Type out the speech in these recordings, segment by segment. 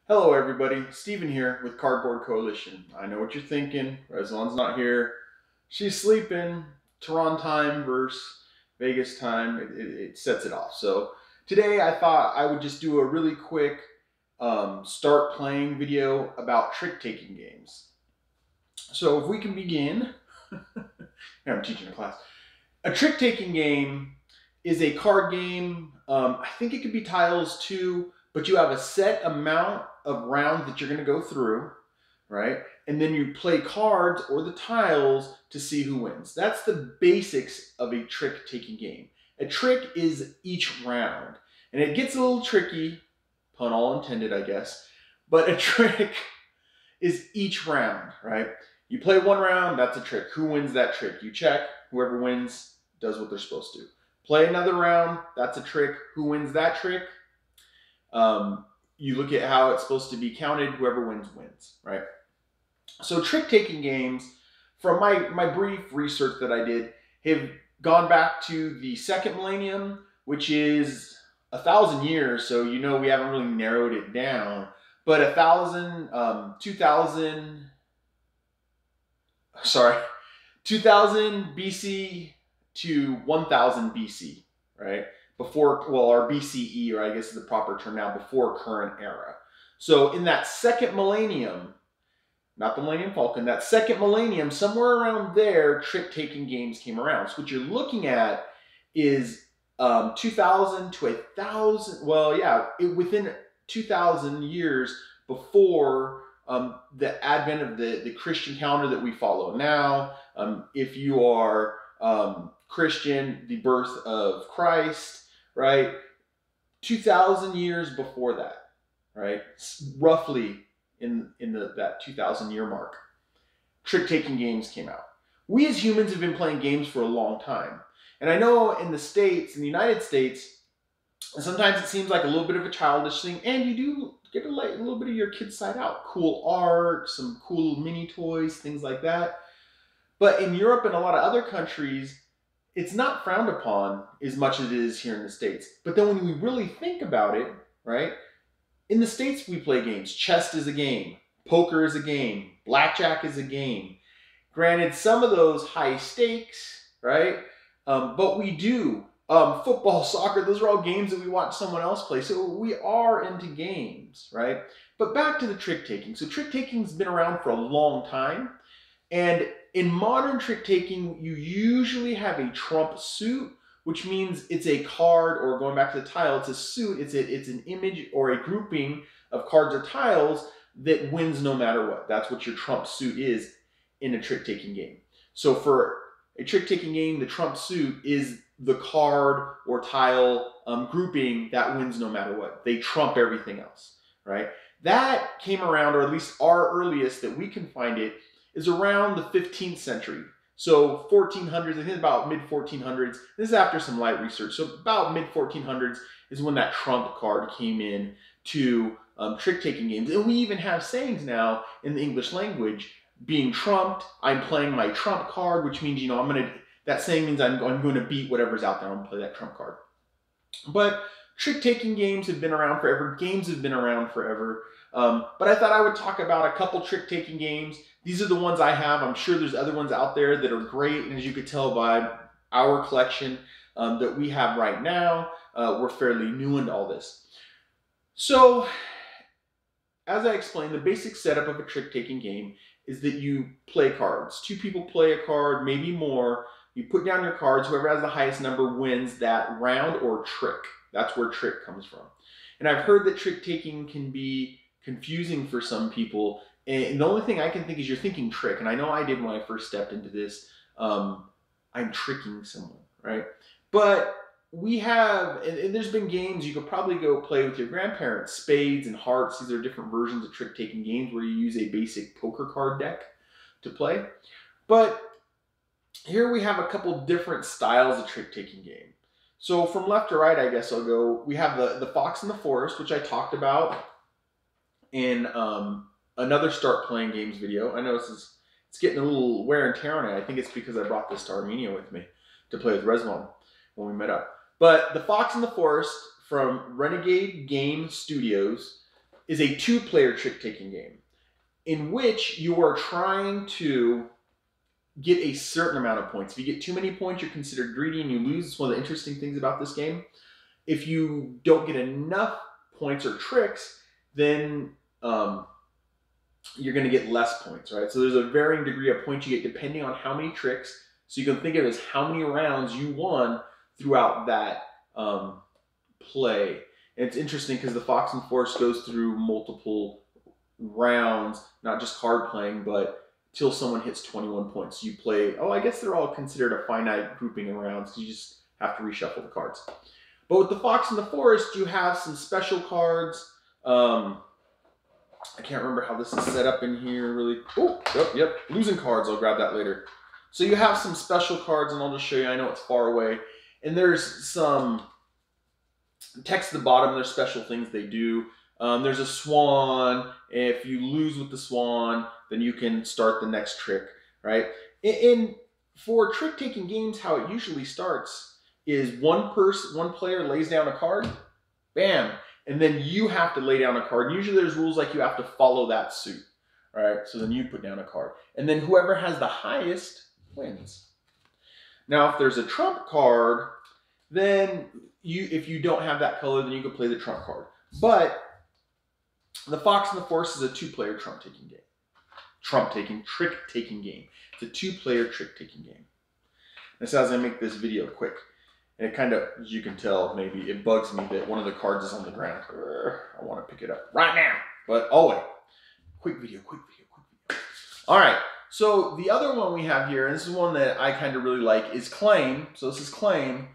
Hello everybody, Steven here with Cardboard Coalition. I know what you're thinking, Rezwan's not here. She's sleeping, Tehran time versus Vegas time, it sets it off. So today I thought I would just do a really quick start playing video about trick-taking games. So if we can begin, I'm teaching a class. A trick-taking game is a card game. I think it could be tiles too, but you have a set amount of rounds that you're going to go through, right? And then you play cards or the tiles to see who wins. That's the basics of a trick-taking game. A trick is each round, and it gets a little tricky, pun all intended, I guess, but a trick is each round, right? You play one round, that's a trick. Who wins that trick? You check, whoever wins does what they're supposed to. Play another round, that's a trick. Who wins that trick? You look at how it's supposed to be counted, whoever wins, wins, right? So trick-taking games, from my brief research that I did, have gone back to the second millennium, which is 1,000 years, so you know we haven't really narrowed it down, but 2000 BC to 1000 BC, right? Before, well, our BCE, or I guess is the proper term now, before current era. So in that second millennium, not the Millennium Falcon, that second millennium, somewhere around there, trick-taking games came around. So what you're looking at is 2000 to 1000, well, yeah, within 2000 years before the advent of the Christian calendar that we follow now. If you are Christian, the birth of Christ, right? 2,000 years before that, right? Roughly in that 2,000 year mark, trick-taking games came out. We as humans have been playing games for a long time. And I know in the States, in the United States, sometimes it seems like a little bit of a childish thing, and you do get to let a little bit of your kid's side out. Cool art, some cool mini toys, things like that. But in Europe and a lot of other countries, it's not frowned upon as much as it is here in the States. But then when we really think about it, right? In the States, we play games. Chess is a game. Poker is a game. Blackjack is a game. Granted, some of those high stakes, right? But we do. Football, soccer, those are all games that we watch someone else play. So we are into games, right? But back to the trick-taking. So trick-taking's been around for a long time. And in modern trick-taking, you usually have a trump suit, which means it's a card, or going back to the tile, it's a suit, it's an image or a grouping of cards or tiles that wins no matter what. That's what your trump suit is in a trick-taking game. So for a trick-taking game, the trump suit is the card or tile grouping that wins no matter what. They trump everything else, right? That came around, or at least our earliest that we can find it, is around the 15th century. So 1400s, I think about mid-1400s. This is after some light research. So about mid-1400s is when that trump card came in to trick-taking games. And we even have sayings now in the English language, being trumped, I'm playing my trump card, which means, you know, that saying means I'm going to beat whatever's out there. I'm going to play that trump card. But trick-taking games have been around forever. Games have been around forever. But I thought I would talk about a couple trick-taking games. These are the ones I have. I'm sure there's other ones out there that are great. And as you could tell by our collection that we have right now, we're fairly new into all this. So, as I explained, the basic setup of a trick-taking game is that you play cards. Two people play a card, maybe more. You put down your cards. Whoever has the highest number wins that round or trick. That's where trick comes from. And I've heard that trick-taking can be confusing for some people. And the only thing I can think is you're thinking trick. And I know I did when I first stepped into this. I'm tricking someone, right? But we have, and there's been games you could probably go play with your grandparents. Spades and hearts. These are different versions of trick-taking games where you use a basic poker card deck to play. But here we have a couple different styles of trick-taking game. So from left to right, I guess I'll go. We have the Fox in the Forest, which I talked about in another Start Playing Games video. I know it's getting a little wear and tear on it. I think it's because I brought this to Armenia with me to play with Rezwan when we met up. But the Fox in the Forest from Renegade Game Studios is a two-player trick-taking game in which you are trying to get a certain amount of points. If you get too many points, you're considered greedy and you lose. It's one of the interesting things about this game. If you don't get enough points or tricks, then you're going to get less points, right? So there's a varying degree of points you get depending on how many tricks. So you can think of it as how many rounds you won throughout that play. And it's interesting because the Fox and Force goes through multiple rounds, not just card playing, but till someone hits 21 points. You play, I guess they're all considered a finite grouping of rounds because you just have to reshuffle the cards. But with the Fox and the Forest, you have some special cards. I can't remember how this is set up in here really. Oh, yep, losing cards. I'll grab that later. So you have some special cards, and I'll just show you. I know it's far away. And there's some text at the bottom. There's special things they do. There's a swan. If you lose with the swan, then you can start the next trick, right? For trick-taking games, how it usually starts is one player lays down a card, bam, and then you have to lay down a card. Usually there's rules like you have to follow that suit, right? So then you put down a card. And then whoever has the highest wins. Now, if there's a trump card, then if you don't have that color, then you can play the trump card. But the Fox and the Force is a two-player trump-taking game. Trick-taking game. It's a two-player trick-taking game. This is how I'm going to make this video quick. And it kind of, as you can tell, maybe it bugs me that one of the cards is on the ground. I want to pick it up right now. But oh wait. Quick video. All right. So the other one we have here, and this is one that I kind of really like, is Claim. So this is Claim.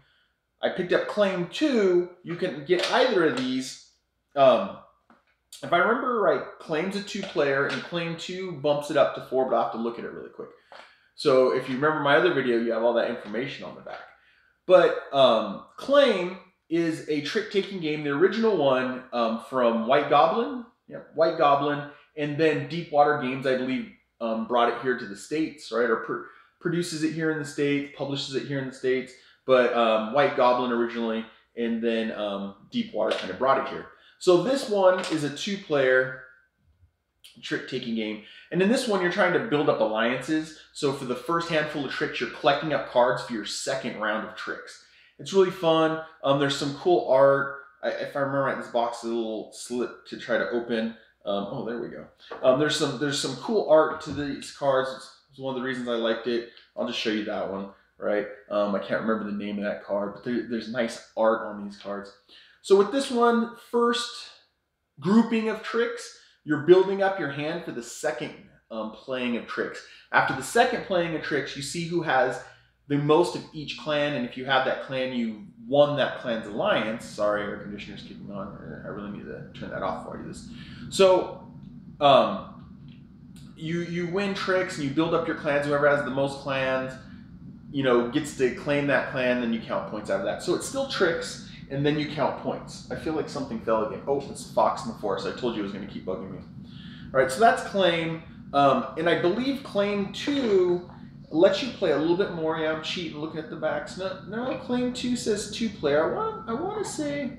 I picked up Claim 2. You can get either of these. If I remember right, Claim's a two-player, and Claim 2 bumps it up to 4, but I'll have to look at it really quick. So if you remember my other video, you have all that information on the back. But Claim is a trick-taking game, the original one from White Goblin. Yeah, White Goblin, and then Deepwater Games, I believe, brought it here to the States, right? Or produces it here in the States, publishes it here in the States. But White Goblin originally, and then Deepwater kind of brought it here. So this one is a two-player trick-taking game. And in this one, you're trying to build up alliances. So for the first handful of tricks, you're collecting up cards for your second round of tricks. It's really fun. There's some cool art. If I remember right, this box is a little slip to try to open. Oh, there we go. There's some cool art to these cards. It's one of the reasons I liked it. I'll just show you that one, right? I can't remember the name of that card, but there's nice art on these cards. So with this one, first grouping of tricks, you're building up your hand for the second playing of tricks. After the second playing of tricks, you see who has the most of each clan, and if you have that clan, you won that clan's alliance. Sorry, air conditioner's kicking on. I really need to turn that off before I do this. So you win tricks and you build up your clans. Whoever has the most clans, gets to claim that clan, then you count points out of that. So it's still tricks, and then you count points. I feel like something fell again. Oh, it's Fox in the Forest. I told you it was going to keep bugging me. All right, so that's Claim. And I believe Claim 2 lets you play a little bit more. Yeah, I'm cheating looking at the backs. No, Claim 2 says two-player. I want to say...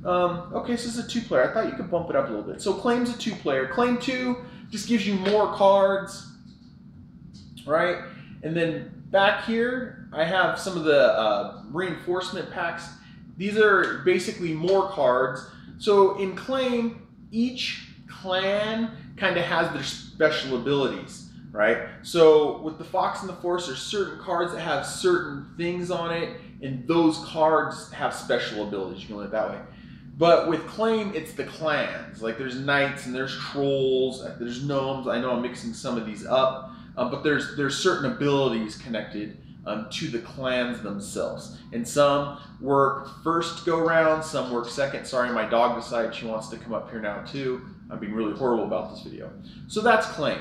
okay, so this is a two-player. I thought you could bump it up a little bit. So Claim's a two-player. Claim 2 just gives you more cards, right? And then back here, I have some of the reinforcement packs. These are basically more cards. So in Claim, each clan kind of has their special abilities, right? So with the Fox and the Force, there's certain cards that have certain things on it, and those cards have special abilities. You can look at it that way. But with Claim, it's the clans. Like there's knights and there's trolls, there's gnomes. I know I'm mixing some of these up, but there's certain abilities connected to the clans themselves. And some work first go round, some work second. Sorry, my dog decided she wants to come up here now too. I'm being really horrible about this video. So that's Claim.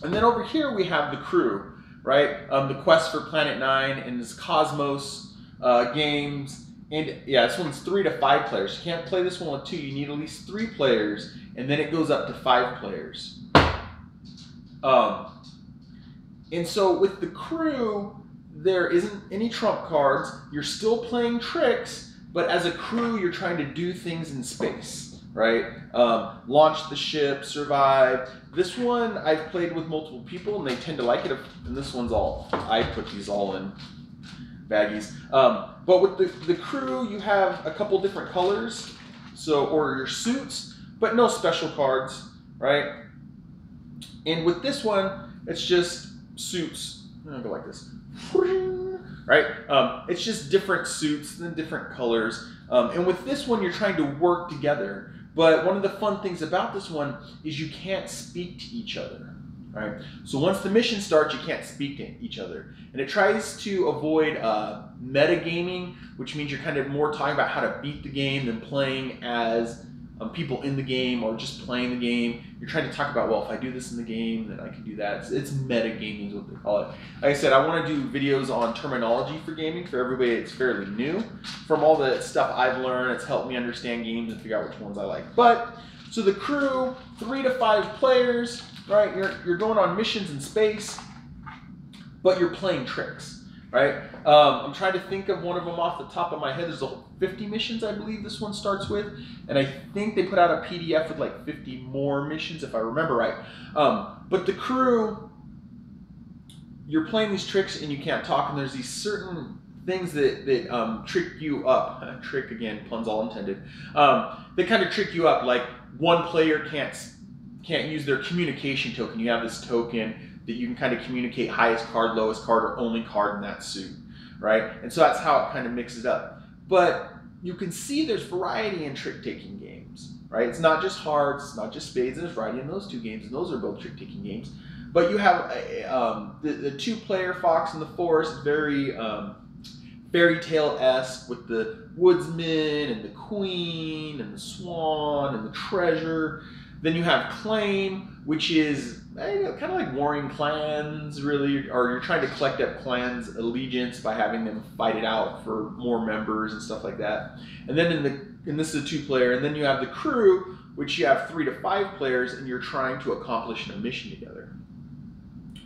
And then over here we have the crew, right? The Quest for Planet 9 and this Cosmos games. And yeah, this one's 3 to 5 players. You can't play this one with 2. You need at least 3 players, and then it goes up to 5 players. And so with the crew, there isn't any trump cards. You're still playing tricks, but as a crew, you're trying to do things in space, right? Launch the ship, survive. This one I've played with multiple people and they tend to like it. And this one's I put these all in baggies. But with the crew, you have a couple different colors, or your suits, but no special cards, right? And with this one, it's just suits. I'm gonna go like this, right? It's just different suits and different colors. And with this one, you're trying to work together. But one of the fun things about this one is you can't speak to each other, right? So once the mission starts, you can't speak to each other. And it tries to avoid metagaming, which means you're kind of more talking about how to beat the game than playing as people in the game or just playing the game. You're trying to talk about, well, if I do this in the game, then I can do that. It's metagaming is what they call it. Like I said, I want to do videos on terminology for gaming for everybody that's fairly new. From all the stuff I've learned, it's helped me understand games and figure out which ones I like. But, so the crew, 3 to 5 players, right? You're going on missions in space, but you're playing tricks, right? I'm trying to think of one of them off the top of my head. There's 50 missions, I believe this one starts with. And I think they put out a PDF with like 50 more missions, if I remember right. But the crew, you're playing these tricks and you can't talk, and there's these certain things that trick you up. Trick again, puns all intended. They kind of trick you up, like one player can't use their communication token. You have this token that you can kind of communicate highest card, lowest card, or only card in that suit, right? And so that's how it kind of mixes up. But you can see there's variety in trick-taking games, right? It's not just hearts, it's not just spades, there's variety in those two games, and those are both trick-taking games. But you have the 2-player Fox in the Forest, very fairy tale-esque with the woodsman and the queen and the swan and the treasure. Then you have Claim, which is kind of like warring clans, really, or you're trying to collect up clans' allegiance by having them fight it out for more members and stuff like that. And then and this is a 2-player, and then you have the crew, which you have 3 to 5 players, and you're trying to accomplish a mission together.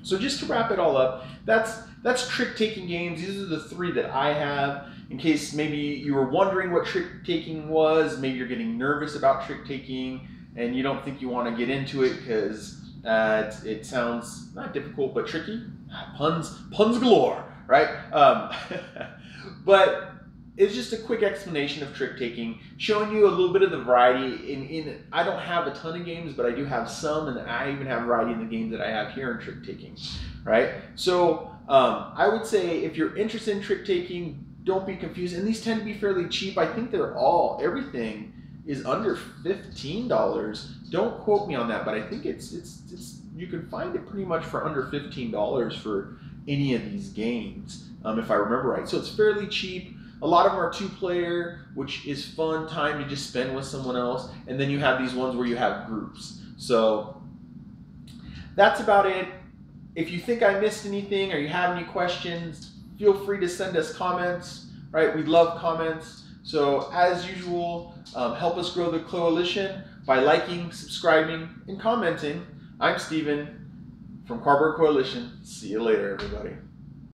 So just to wrap it all up, that's trick-taking games. These are the 3 that I have. In case maybe you were wondering what trick-taking was, maybe you're getting nervous about trick-taking, and you don't think you want to get into it because it sounds not difficult but tricky. Puns galore, right? But it's just a quick explanation of trick-taking, showing you a little bit of the variety. I don't have a ton of games, but I do have some, and I even have variety in the games that I have here in trick-taking, right? So I would say if you're interested in trick-taking, don't be confused. And these tend to be fairly cheap. I think everything is under $15. Don't quote me on that, but I think it's you can find it pretty much for under $15 for any of these games, if I remember right. So it's fairly cheap. A lot of them are 2-player, which is fun time to just spend with someone else. And then you have these ones where you have groups. So that's about it. If you think I missed anything or you have any questions, feel free to send us comments, right? We love comments. So as usual, help us grow the coalition by liking, subscribing, and commenting. I'm Steven from Cardboard Coalition. See you later, everybody.